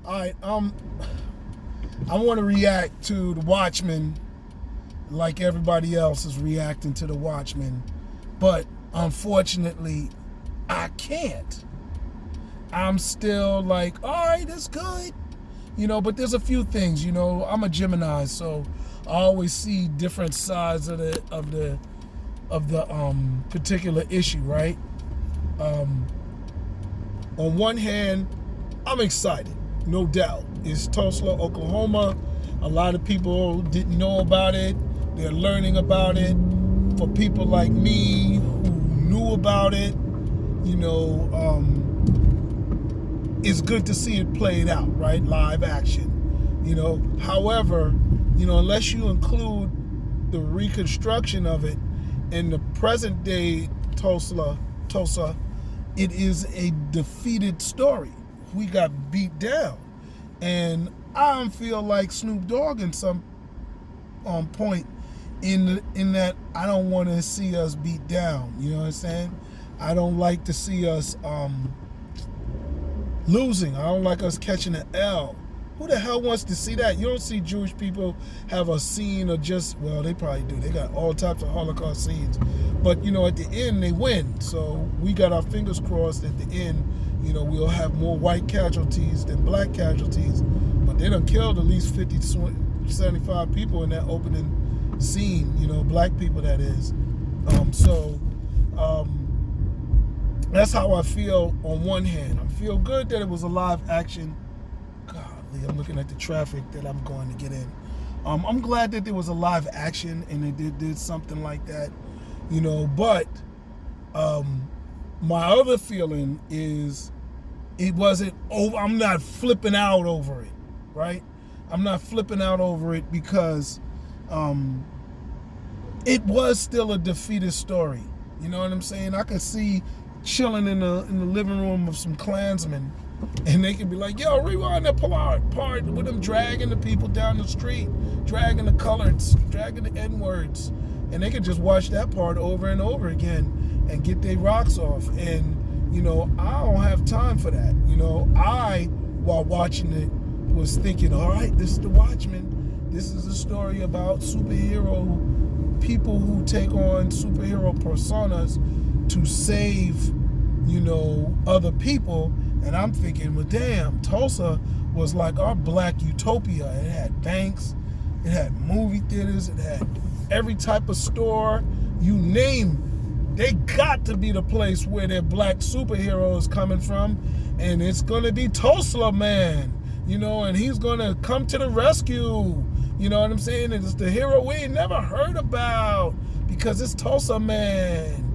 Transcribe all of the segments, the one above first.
All right, I want to react to the Watchman like everybody else is reacting to the Watchman, but unfortunately, I can't. I'm still like, all right, it's good, but there's a few things, I'm a Gemini, so I always see different sides of the particular issue, right? On one hand, I'm excited, no doubt. It's Tulsa, Oklahoma. A lot of people didn't know about it. They're learning about it. For people like me who knew about it, it's good to see it played out, right? Live action. However, unless you include the reconstruction of it in the present day Tulsa, it is a defeated story. We got beat down. And I don't feel like Snoop Dogg in some point in that I don't want to see us beat down. You know what I'm saying? I don't like to see us losing. I don't like us catching an L. Who the hell wants to see that? You don't see Jewish people have a scene of well, they probably do. They got all types of Holocaust scenes. But, at the end, they win. So we got our fingers crossed at the end, we'll have more white casualties than black casualties. But they done killed at least 50 to 75 people in that opening scene, black people, that is. That's how I feel on one hand. I feel good that it was a live action. Golly, I'm looking at the traffic that I'm going to get in. I'm glad that there was a live action and they did something like that, but my other feeling is it wasn't over. I'm not flipping out over it, right? I'm not flipping out over it because it was still a defeated story. You know what I'm saying? I could see chilling in the living room of some Klansmen, and they could be like, yo, rewind that part with them dragging the people down the street, dragging the coloreds, dragging the N-words, and they could just watch that part over and over again and get their rocks off. And I don't have time for that. I, while watching it, was thinking, all right, this is the Watchman. This is a story about superhero people who take on superhero personas to save, other people. And I'm thinking, well, damn, Tulsa was like our black utopia. It had banks, it had movie theaters, it had every type of store, you name. They got to be the place where their black superhero is coming from. And it's going to be Tulsa Man, and he's going to come to the rescue. You know what I'm saying? It's the hero we ain't never heard about because it's Tulsa Man.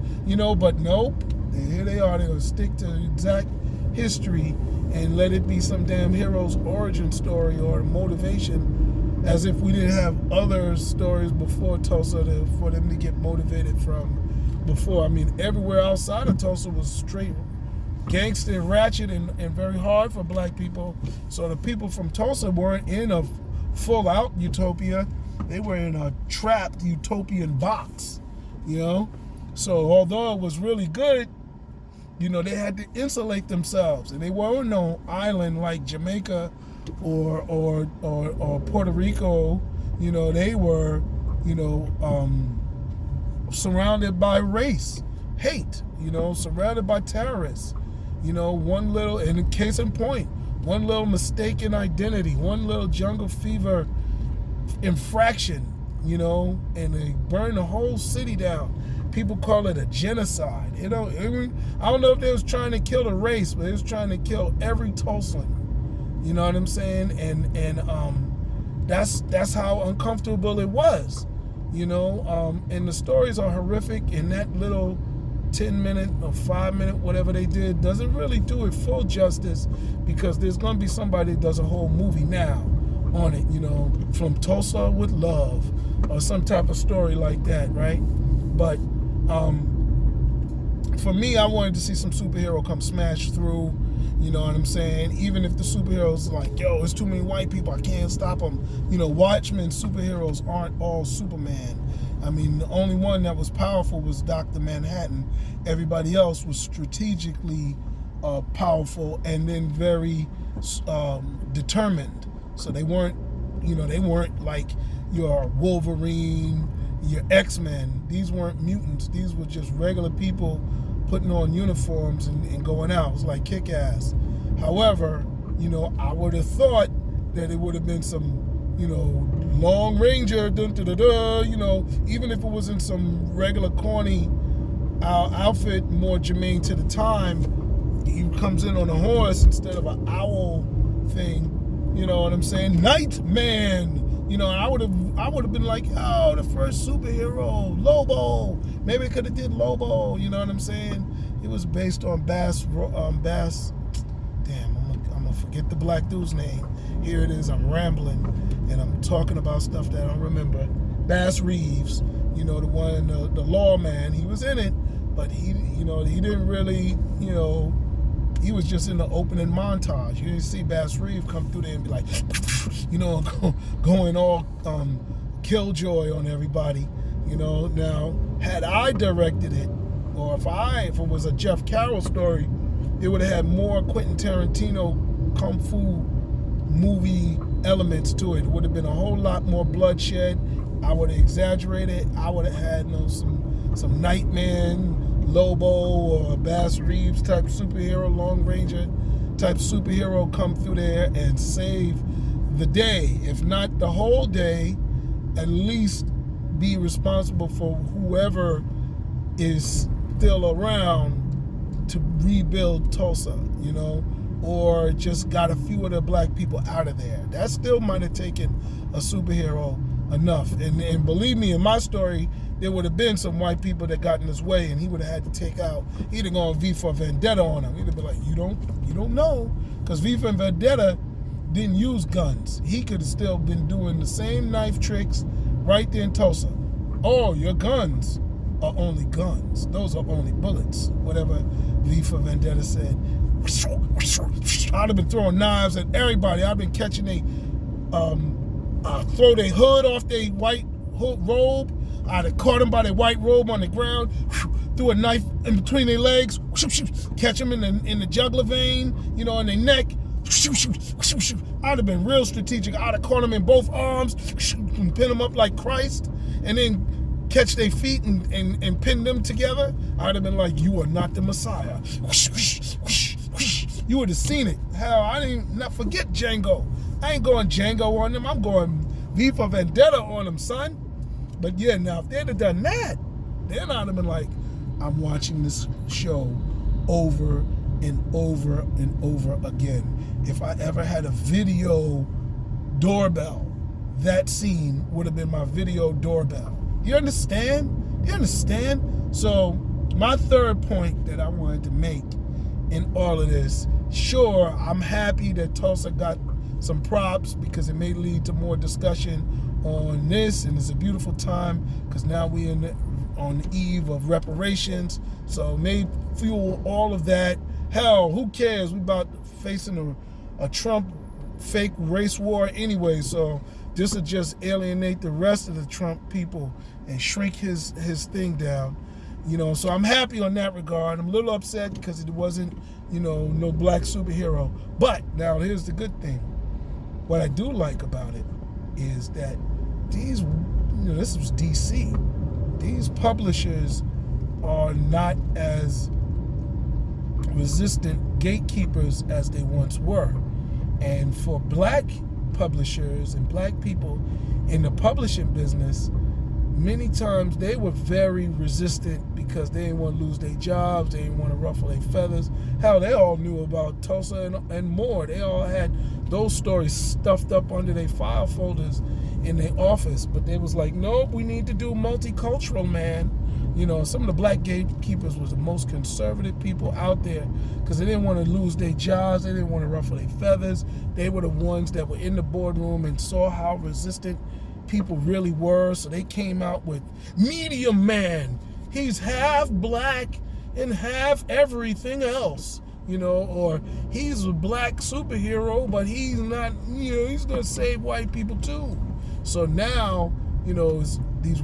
But nope, here they are. They're going to stick to exact history and let it be some damn hero's origin story or motivation, as if we didn't have other stories before Tulsa for them to get motivated from before. I mean, everywhere outside of Tulsa was straight gangster, ratchet, and very hard for black people. So the people from Tulsa weren't in a full-out utopia. They were in a trapped utopian box, So although it was really good, they had to insulate themselves. And they weren't no island like Jamaica or Puerto Rico. They were, surrounded by race, hate, surrounded by terrorists. One little, and in case in point, one little mistaken identity, one little jungle fever infraction, and they burn the whole city down. People call it a genocide. I don't know if they was trying to kill the race, but they was trying to kill every Tulsan. You know what I'm saying? And that's how uncomfortable it was. And the stories are horrific, and that little 10-minute or 5-minute, whatever they did, doesn't really do it full justice, because there's going to be somebody that does a whole movie now on it, from Tulsa with Love or some type of story like that, right? But for me, I wanted to see some superhero come smash through. You know what I'm saying? Even if the superheroes are like, yo, it's too many white people, I can't stop them. Watchmen superheroes aren't all Superman. I mean, the only one that was powerful was Dr. Manhattan. Everybody else was strategically powerful and then very determined. So they weren't, they weren't like your Wolverine, your X-Men. These weren't mutants. These were just regular people putting on uniforms and going out. It was like Kick-Ass. However, I would have thought that it would have been some, Long Ranger, even if it was in some regular corny outfit, more germane to the time. He comes in on a horse instead of an owl thing. You know what I'm saying? Nightman. I would have been like, oh, the first superhero, Lobo. Maybe it could have did Lobo. You know what I'm saying? It was based on Bass. Damn, I'm gonna forget the black dude's name. Here it is. I'm rambling and I'm talking about stuff that I don't remember. Bass Reeves. The one, the lawman. He was in it, but he didn't really, he was just in the opening montage. You didn't see Bass Reeves come through there and be like, going all killjoy on everybody. Now, had I directed it, or if it was a Jeff Carroll story, it would have had more Quentin Tarantino kung fu movie elements to it. It would have been a whole lot more bloodshed. I would have exaggerated. I would have had some Nightman, Lobo, or Bass Reeves type superhero, Long Ranger type superhero come through there and save the day. If not the whole day, at least be responsible for whoever is still around to rebuild Tulsa, or just got a few of the black people out of there. That still might have taken a superhero enough. And believe me, in my story, there would have been some white people that got in his way, and he would have had to take out. He'd have gone V for Vendetta on him. He'd have been like, you don't know, because V for Vendetta didn't use guns. He could have still been doing the same knife tricks right there in Tulsa. Oh, your guns are only guns. Those are only bullets. Whatever V for Vendetta said. I'd have been throwing knives at everybody. I've been catching throw their hood off their white robe. I'd have caught them by their white robe on the ground, threw a knife in between their legs, catch them in the jugular vein, in their neck. I'd have been real strategic. I'd have caught them in both arms, and pin them up like Christ, and then catch their feet and pin them together. I'd have been like, you are not the Messiah. You would have seen it. Hell, I didn't not forget Django. I ain't going Django on them. I'm going V for Vendetta on them, son. But yeah, now if they'd have done that, then I'd have been like, I'm watching this show over and over and over again. If I ever had a video doorbell, that scene would have been my video doorbell. You understand? So my third point that I wanted to make in all of this, sure, I'm happy that Tulsa got some props because it may lead to more discussion on this, and it's a beautiful time because now we're on the eve of reparations, so it may fuel all of that. Hell, who cares? We about facing a Trump fake race war anyway, so this will just alienate the rest of the Trump people and shrink his thing down. So I'm happy on that regard. I'm a little upset because it wasn't, no black superhero. But now here's the good thing. What I do like about it is that these, this was DC. These publishers are not as resistant gatekeepers as they once were. And for black publishers and black people in the publishing business, many times they were very resistant because they didn't want to lose their jobs, they didn't want to ruffle their feathers. Hell, they all knew about Tulsa and more. They all had those stories stuffed up under their file folders in their office, but they was like, nope, we need to do multicultural, man. Some of the black gatekeepers was the most conservative people out there because they didn't want to lose their jobs, they didn't want to ruffle their feathers. They were the ones that were in the boardroom and saw how resistant people really were, so they came out with Medium Man. He's half black and half everything else, or he's a black superhero, but he's not, he's gonna save white people too. So now, these,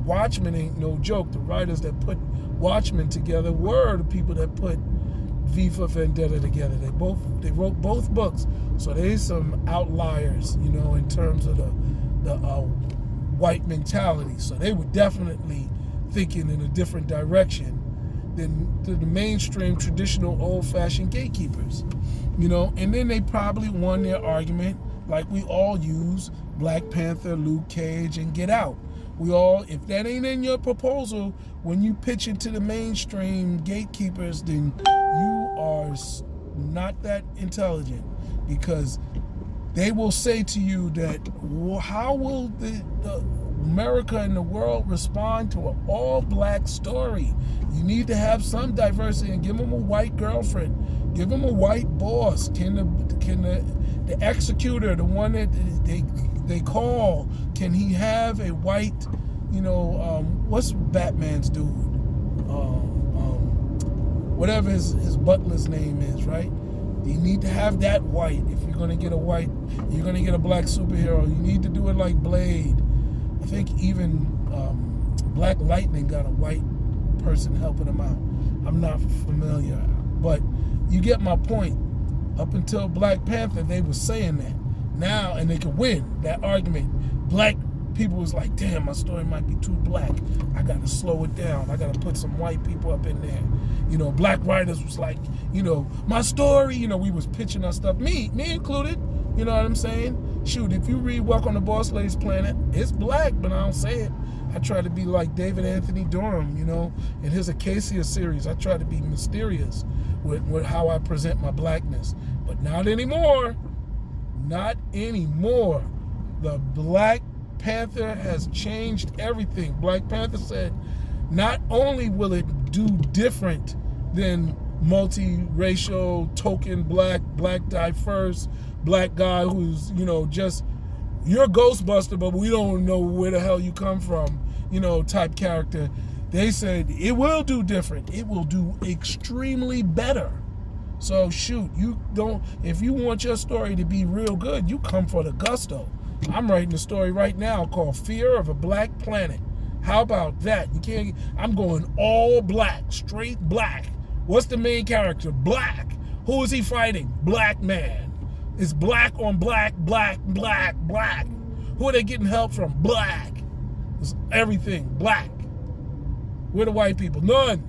Watchmen ain't no joke. The writers that put Watchmen together were the people that put V for Vendetta together. They wrote both books, so there's some outliers, in terms of the white mentality. So they were definitely thinking in a different direction than the mainstream traditional old-fashioned gatekeepers, And then they probably won their argument like we all use Black Panther, Luke Cage, and Get Out. If that ain't in your proposal, when you pitch it to the mainstream gatekeepers, then you are not that intelligent, because they will say to you that, how will the America and the world respond to an all-black story? You need to have some diversity and give them a white girlfriend, give them a white boss. Can the executor, the one that they call, can he have a white, what's Batman's dude? Whatever his butler's name is, right? You need to have that white. If you're gonna get a black superhero, you need to do it like Blade. I think even Black Lightning got a white person helping him out. I'm not familiar, but you get my point. Up until Black Panther, they were saying that. Now, and they could win that argument. Black people was like, damn, my story might be too black. I got to slow it down. I got to put some white people up in there. Black writers was like, my story, we was pitching our stuff. Me included, you know what I'm saying? Shoot, if you read Walk on the Boss Lady's Planet, it's black, but I don't say it. I try to be like David Anthony Durham, in his Acacia series. I try to be mysterious with how I present my blackness. But not anymore. Not anymore. The Black Panther has changed everything. Black Panther said, not only will it do different than multiracial, token black diverse, black guy who's, just, you're a Ghostbuster, but we don't know where the hell you come from, type character. They said it will do different. It will do extremely better. So shoot, if you want your story to be real good, you come for the gusto. I'm writing a story right now called Fear of a Black Planet. How about that? I'm going all black, straight black. What's the main character? Black. Who is he fighting? Black man. It's black on black, black, black, black. Who are they getting help from? Black. It's everything, black. Where the white people? None.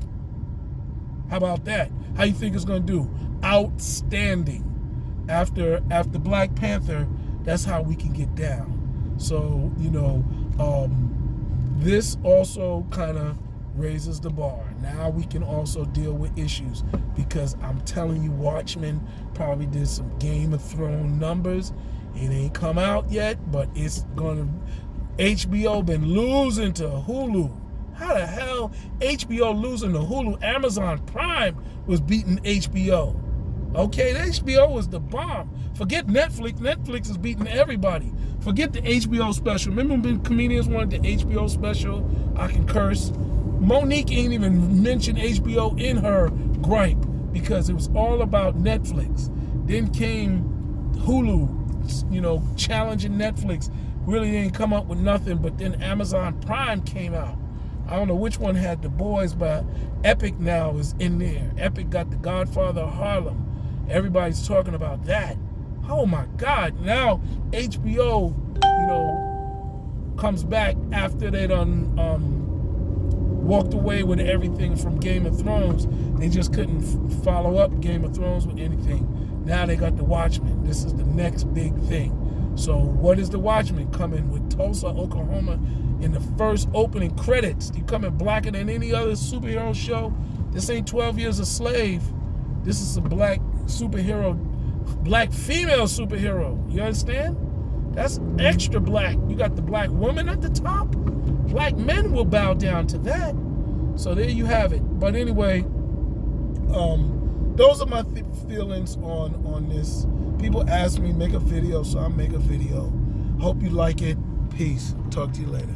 How about that? How you think it's gonna do? Outstanding. After Black Panther, that's how we can get down. So, this also kind of raises the bar. Now we can also deal with issues, because I'm telling you, Watchmen probably did some Game of Thrones numbers. It ain't come out yet, but it's gonna. HBO been losing to Hulu. How the hell HBO losing to Hulu? Amazon Prime was beating HBO. Okay, the HBO was the bomb. Forget Netflix. Netflix is beating everybody. Forget the HBO special. Remember when comedians wanted the HBO special? I can curse. Monique ain't even mentioned HBO in her gripe, because it was all about Netflix. Then came Hulu, challenging Netflix. Really didn't come up with nothing, but then Amazon Prime came out. I don't know which one had The Boys, but Epic now is in there. Epic got The Godfather of Harlem. Everybody's talking about that. Oh my God. Now HBO, comes back after they done walked away with everything from Game of Thrones. They just couldn't follow up Game of Thrones with anything. Now they got The Watchmen. This is the next big thing. So what is The Watchmen? Coming with Tulsa, Oklahoma in the first opening credits. You coming blacker than any other superhero show. This ain't 12 Years a Slave. This is a black superhero, black female superhero. You understand? That's extra black. You got the black woman at the top. Black men will bow down to that. So there you have it. But anyway, those are my feelings on this. People ask me make a video, so I make a video. Hope you like it. Peace. Talk to you later.